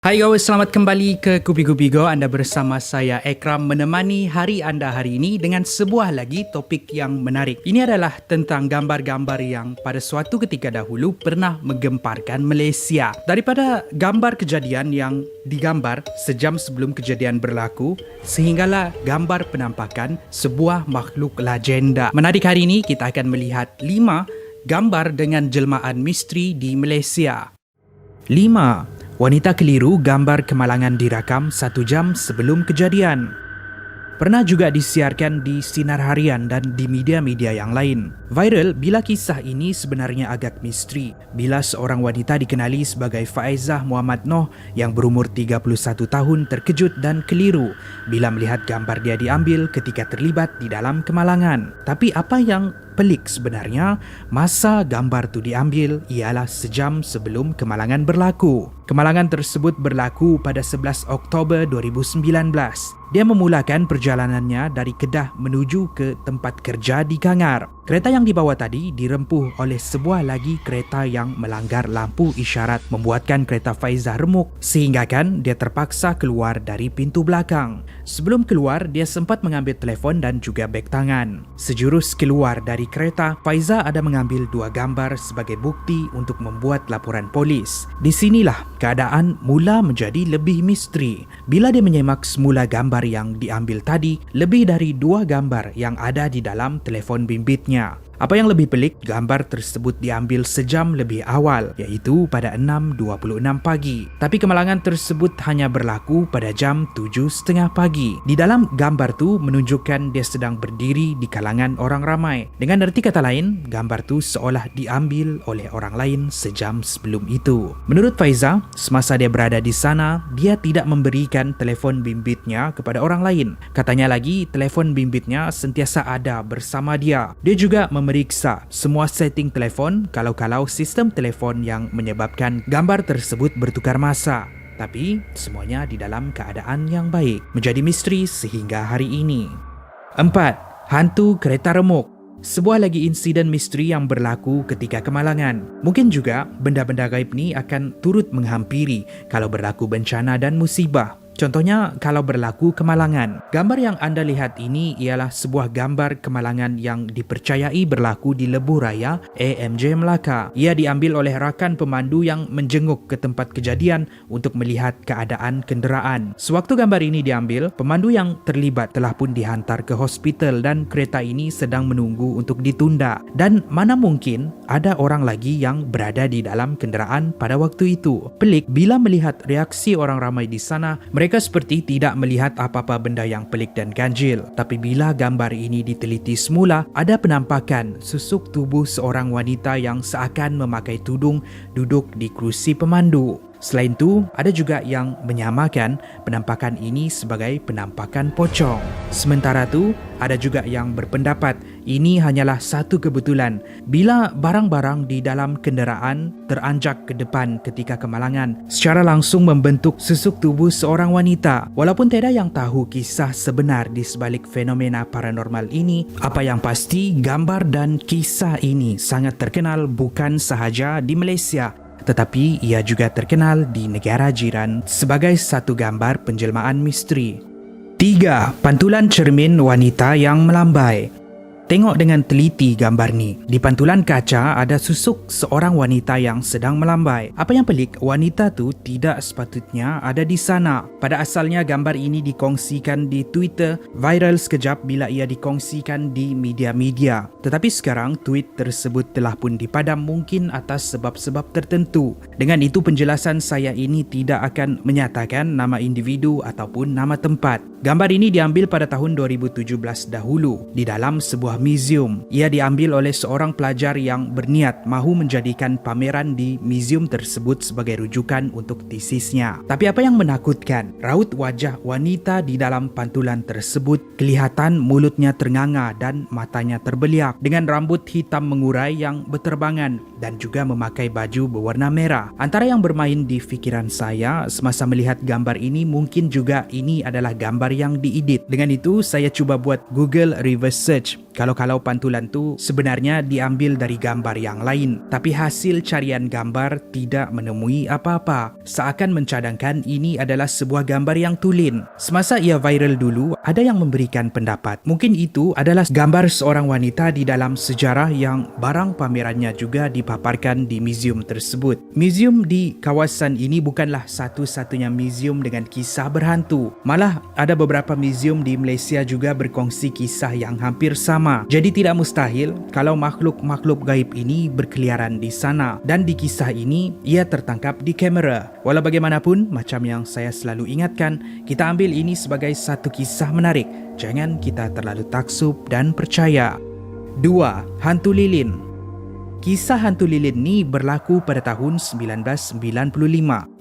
Hai guys, selamat kembali ke Kupi-Kupi Go. Anda bersama saya Ekram menemani hari anda hari ini dengan sebuah lagi topik yang menarik. Ini adalah tentang gambar-gambar yang pada suatu ketika dahulu pernah menggemparkan Malaysia. Daripada gambar kejadian yang digambar sejam sebelum kejadian berlaku, sehinggalah gambar penampakan sebuah makhluk legenda. Menarik, hari ini kita akan melihat 5 gambar dengan jelmaan misteri di Malaysia. 5. Wanita keliru gambar kemalangan dirakam 1 jam sebelum kejadian. Pernah juga disiarkan di Sinar Harian dan di media-media yang lain. Viral bila kisah ini sebenarnya agak misteri. Bila seorang wanita dikenali sebagai Faizah Muhammad Noh yang berumur 31 tahun terkejut dan keliru bila melihat gambar dia diambil ketika terlibat di dalam kemalangan. Tapi apa yang pelik sebenarnya, masa gambar tu diambil ialah sejam sebelum kemalangan berlaku. Kemalangan tersebut berlaku pada 11 Oktober 2019. Dia memulakan perjalanannya dari Kedah menuju ke tempat kerja di Kangar. Kereta yang dibawa tadi dirempuh oleh sebuah lagi kereta yang melanggar lampu isyarat, membuatkan kereta Faizah remuk sehinggakan dia terpaksa keluar dari pintu belakang. Sebelum keluar, dia sempat mengambil telefon dan juga beg tangan. Sejurus keluar dari kereta, Faizah ada mengambil 2 gambar sebagai bukti untuk membuat laporan polis. Di sinilah keadaan mula menjadi lebih misteri. Bila dia menyemak semula gambar yang diambil tadi, lebih dari 2 gambar yang ada di dalam telefon bimbitnya. Apa yang lebih pelik, gambar tersebut diambil sejam lebih awal, iaitu pada 6.26 pagi. Tapi kemalangan tersebut hanya berlaku pada jam 7.30 pagi. Di dalam gambar tu menunjukkan dia sedang berdiri di kalangan orang ramai. Dengan erti kata lain, gambar tu seolah diambil oleh orang lain sejam sebelum itu. Menurut Faizah, semasa dia berada di sana, dia tidak memberikan telefon bimbitnya kepada orang lain. Katanya lagi, telefon bimbitnya sentiasa ada bersama dia. Dia juga memeriksa semua setting telefon kalau-kalau sistem telefon yang menyebabkan gambar tersebut bertukar masa. Tapi semuanya di dalam keadaan yang baik. Menjadi misteri sehingga hari ini. 4. Hantu kereta remuk. Sebuah lagi insiden misteri yang berlaku ketika kemalangan. Mungkin juga benda-benda gaib ni akan turut menghampiri kalau berlaku bencana dan musibah. Contohnya kalau berlaku kemalangan. Gambar yang anda lihat ini ialah sebuah gambar kemalangan yang dipercayai berlaku di Lebuh Raya, AMJ Melaka. Ia diambil oleh rakan pemandu yang menjenguk ke tempat kejadian untuk melihat keadaan kenderaan. Sewaktu gambar ini diambil, pemandu yang terlibat telah pun dihantar ke hospital dan kereta ini sedang menunggu untuk ditunda. Dan mana mungkin ada orang lagi yang berada di dalam kenderaan pada waktu itu. Pelik bila melihat reaksi orang ramai di sana, mereka seperti tidak melihat apa-apa benda yang pelik dan ganjil. Tapi bila gambar ini diteliti semula, ada penampakan susuk tubuh seorang wanita yang seakan memakai tudung duduk di kerusi pemandu. Selain itu, ada juga yang menyamakan penampakan ini sebagai penampakan pocong. Sementara itu, ada juga yang berpendapat ini hanyalah satu kebetulan bila barang-barang di dalam kenderaan teranjak ke depan ketika kemalangan secara langsung membentuk susuk tubuh seorang wanita. Walaupun tiada yang tahu kisah sebenar di sebalik fenomena paranormal ini, apa yang pasti gambar dan kisah ini sangat terkenal bukan sahaja di Malaysia, tetapi ia juga terkenal di negara jiran sebagai satu gambar penjelmaan misteri. 3. Pantulan cermin wanita yang melambai. Tengok dengan teliti gambar ni. Di pantulan kaca ada susuk seorang wanita yang sedang melambai. Apa yang pelik, wanita tu tidak sepatutnya ada di sana. Pada asalnya gambar ini dikongsikan di Twitter, viral sekejap bila ia dikongsikan di media-media. Tetapi sekarang tweet tersebut telah pun dipadam mungkin atas sebab-sebab tertentu. Dengan itu penjelasan saya ini tidak akan menyatakan nama individu ataupun nama tempat. Gambar ini diambil pada tahun 2017 dahulu di dalam sebuah museum. Ia diambil oleh seorang pelajar yang berniat mahu menjadikan pameran di museum tersebut sebagai rujukan untuk tesisnya. Tapi apa yang menakutkan, raut wajah wanita di dalam pantulan tersebut kelihatan mulutnya ternganga dan matanya terbeliak dengan rambut hitam mengurai yang berterbangan dan juga memakai baju berwarna merah. Antara yang bermain di fikiran saya semasa melihat gambar ini, mungkin juga ini adalah gambar yang diedit. Dengan itu saya cuba buat Google reverse search kalau pantulan tu sebenarnya diambil dari gambar yang lain, tapi hasil carian gambar tidak menemui apa-apa. Seakan mencadangkan ini adalah sebuah gambar yang tulen. Semasa ia viral dulu, ada yang memberikan pendapat. Mungkin itu adalah gambar seorang wanita di dalam sejarah yang barang pamerannya juga dipaparkan di muzium tersebut. Muzium di kawasan ini bukanlah satu-satunya muzium dengan kisah berhantu. Malah ada beberapa muzium di Malaysia juga berkongsi kisah yang hampir sama. Jadi tidak mustahil kalau makhluk-makhluk gaib ini berkeliaran di sana. Dan di kisah ini, ia tertangkap di kamera. Walau bagaimanapun, macam yang saya selalu ingatkan, kita ambil ini sebagai satu kisah menarik. Jangan kita terlalu taksub dan percaya. 2. Hantu lilin. Kisah hantu lilin ni berlaku pada tahun 1995.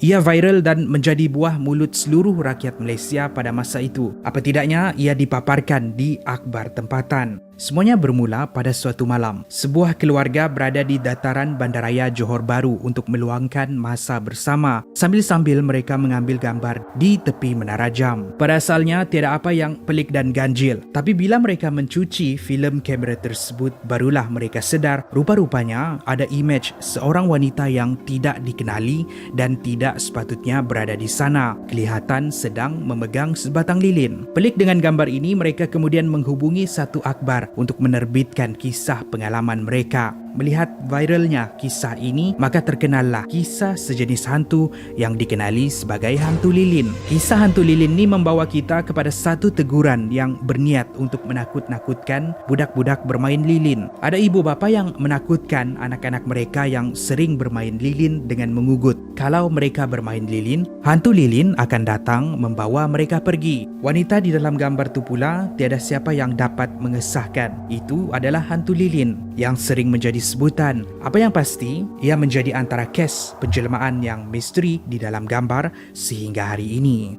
Ia viral dan menjadi buah mulut seluruh rakyat Malaysia pada masa itu. Apa tidaknya, ia dipaparkan di akhbar tempatan. Semuanya bermula pada suatu malam. Sebuah keluarga berada di dataran bandaraya Johor Bahru untuk meluangkan masa bersama sambil-sambil mereka mengambil gambar di tepi menara jam. Pada asalnya tiada apa yang pelik dan ganjil, tapi bila mereka mencuci filem kamera tersebut, barulah mereka sedar rupa-rupanya ada imej seorang wanita yang tidak dikenali dan tidak sepatutnya berada di sana. Kelihatan sedang memegang sebatang lilin. Pelik dengan gambar ini, mereka kemudian menghubungi satu akhbar untuk menerbitkan kisah pengalaman mereka. Melihat viralnya kisah ini, maka terkenallah kisah sejenis hantu yang dikenali sebagai hantu lilin. Kisah hantu lilin ni membawa kita kepada satu teguran yang berniat untuk menakut-nakutkan budak-budak bermain lilin. Ada ibu bapa yang menakutkan anak-anak mereka yang sering bermain lilin dengan mengugut. Kalau mereka bermain lilin, hantu lilin akan datang membawa mereka pergi. Wanita di dalam gambar tu pula tiada siapa yang dapat mengesahkan itu adalah hantu lilin yang sering menjadi sebutan. Apa yang pasti, ia menjadi antara kes penjelmaan yang misteri di dalam gambar sehingga hari ini.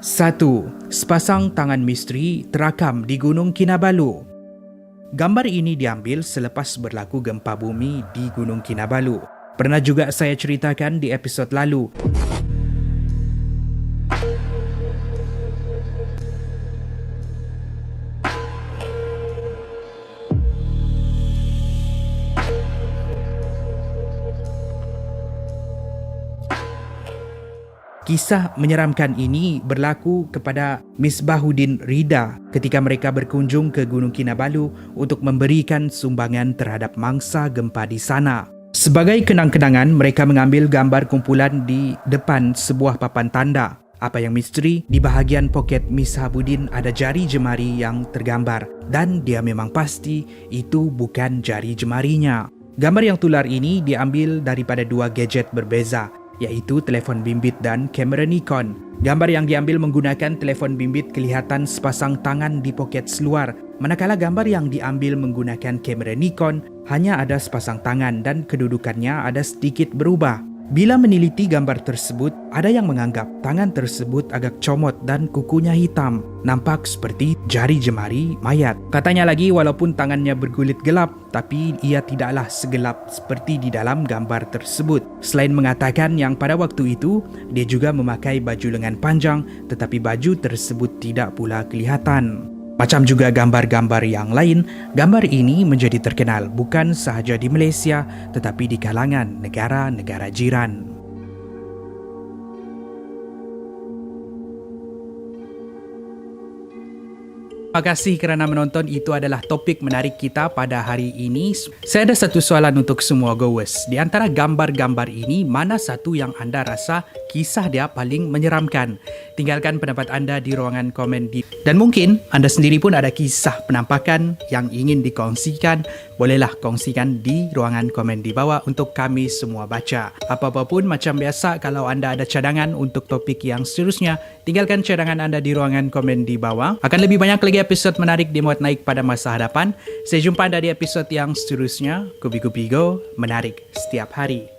1. Sepasang tangan misteri terakam di Gunung Kinabalu. Gambar ini diambil selepas berlaku gempa bumi di Gunung Kinabalu. Pernah juga saya ceritakan di episod lalu. Kisah menyeramkan ini berlaku kepada Misbahuddin Rida ketika mereka berkunjung ke Gunung Kinabalu untuk memberikan sumbangan terhadap mangsa gempa di sana. Sebagai kenang-kenangan, mereka mengambil gambar kumpulan di depan sebuah papan tanda. Apa yang misteri, di bahagian poket Misbahuddin ada jari jemari yang tergambar dan dia memang pasti itu bukan jari jemarinya. Gambar yang tular ini diambil daripada dua gadget berbeza, iaitu telefon bimbit dan kamera Nikon. Gambar yang diambil menggunakan telefon bimbit kelihatan sepasang tangan di poket seluar, manakala gambar yang diambil menggunakan kamera Nikon hanya ada sepasang tangan dan kedudukannya ada sedikit berubah. Bila meneliti gambar tersebut, ada yang menganggap tangan tersebut agak comot dan kukunya hitam, nampak seperti jari jemari mayat. Katanya lagi, walaupun tangannya berkulit gelap, tapi ia tidaklah segelap seperti di dalam gambar tersebut. Selain mengatakan yang pada waktu itu, dia juga memakai baju lengan panjang, tetapi baju tersebut tidak pula kelihatan. Macam juga gambar-gambar yang lain, gambar ini menjadi terkenal bukan sahaja di Malaysia tetapi di kalangan negara-negara jiran. Terima kasih kerana menonton. Itu adalah topik menarik kita pada hari ini. Saya ada satu soalan untuk semua goers. Di antara gambar-gambar ini, mana satu yang anda rasa kisah dia paling menyeramkan? Tinggalkan pendapat anda di ruangan komen dan mungkin anda sendiri pun ada kisah penampakan yang ingin dikongsikan. Bolehlah kongsikan di ruangan komen di bawah untuk kami semua baca. Apa-apapun, macam biasa, kalau anda ada cadangan untuk topik yang seterusnya, tinggalkan cadangan anda di ruangan komen di bawah. Akan lebih banyak lagi episod menarik dimuat naik pada masa hadapan. Saya jumpa anda di episod yang seterusnya. Kupi-Kupi Go, menarik setiap hari.